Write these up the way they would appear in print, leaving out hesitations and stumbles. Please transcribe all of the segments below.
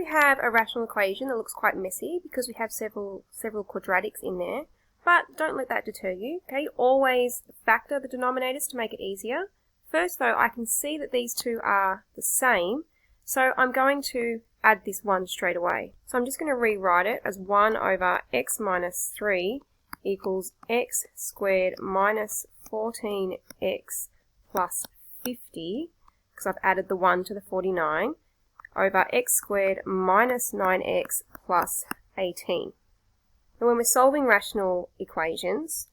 have a rational equation that looks quite messy because we have several quadratics in there, but don't let that deter you, okay? Always factor the denominators to make it easier. First though, I can see that these two are the same, so I'm going to add this 1 straight away. So I'm just going to rewrite it as 1 over x minus 3 equals x squared minus 14x plus 50, because I've added the 1 to the 49, over x squared minus 9x plus 18. And when we're solving rational equations,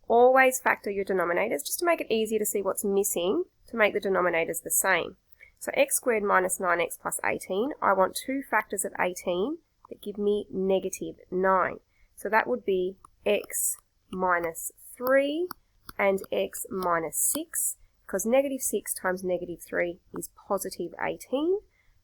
always factor your denominators just to make it easier to see what's missing to make the denominators the same. So x squared minus 9x plus 18, I want two factors of 18 that give me negative 9. So that would be x minus 3 and x minus 6, because negative 6 times negative 3 is positive 18,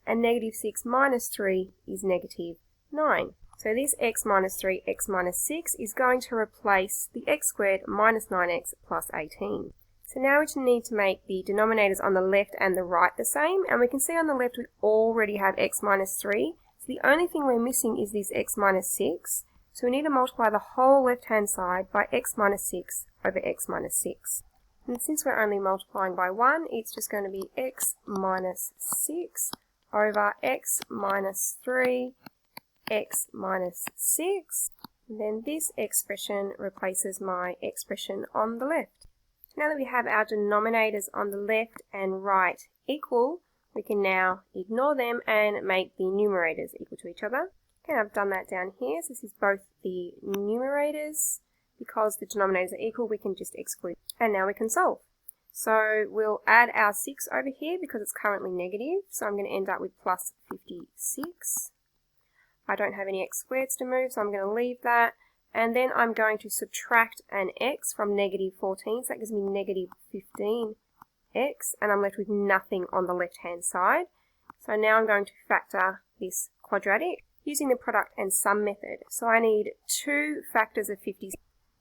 and negative 6 minus 3 is negative 9. So this x minus 3, x minus 6 is going to replace the x squared minus 9x plus 18. So now we just need to make the denominators on the left and the right the same, and we can see on the left we already have x minus 3, so the only thing we're missing is this x minus 6, so we need to multiply the whole left hand side by x minus 6 over x minus 6. And since we're only multiplying by 1, it's just going to be x minus 6 over x minus 3, x minus 6, and then this expression replaces my expression on the left. Now that we have our denominators on the left and right equal, we can now ignore them and make the numerators equal to each other. Okay, I've done that down here, so this is both the numerators. Because the denominators are equal, we can just exclude. And now we can solve. So we'll add our 6 over here because it's currently negative, so I'm going to end up with plus 56. I don't have any x squareds to move, so I'm going to leave that. And then I'm going to subtract an x from negative 14, so that gives me negative 15x, and I'm left with nothing on the left-hand side. So now I'm going to factor this quadratic using the product and sum method. So I need two factors of 50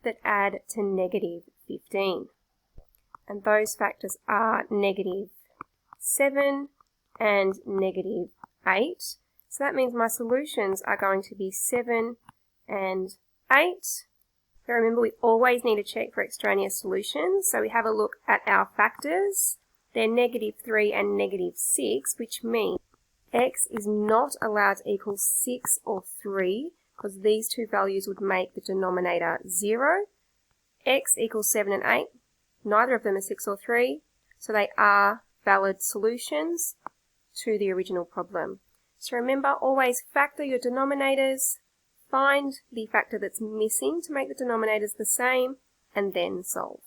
that add to negative 15. And those factors are negative 7 and negative 8. So that means my solutions are going to be 7 and 8. But remember, we always need to check for extraneous solutions. So we have a look at our factors. They're negative 3 and negative 6, which means x is not allowed to equal 6 or 3, because these two values would make the denominator 0. X equals 7 and 8. Neither of them are 6 or 3, so they are valid solutions to the original problem. So remember, always factor your denominators, find the factor that's missing to make the denominators the same, and then solve.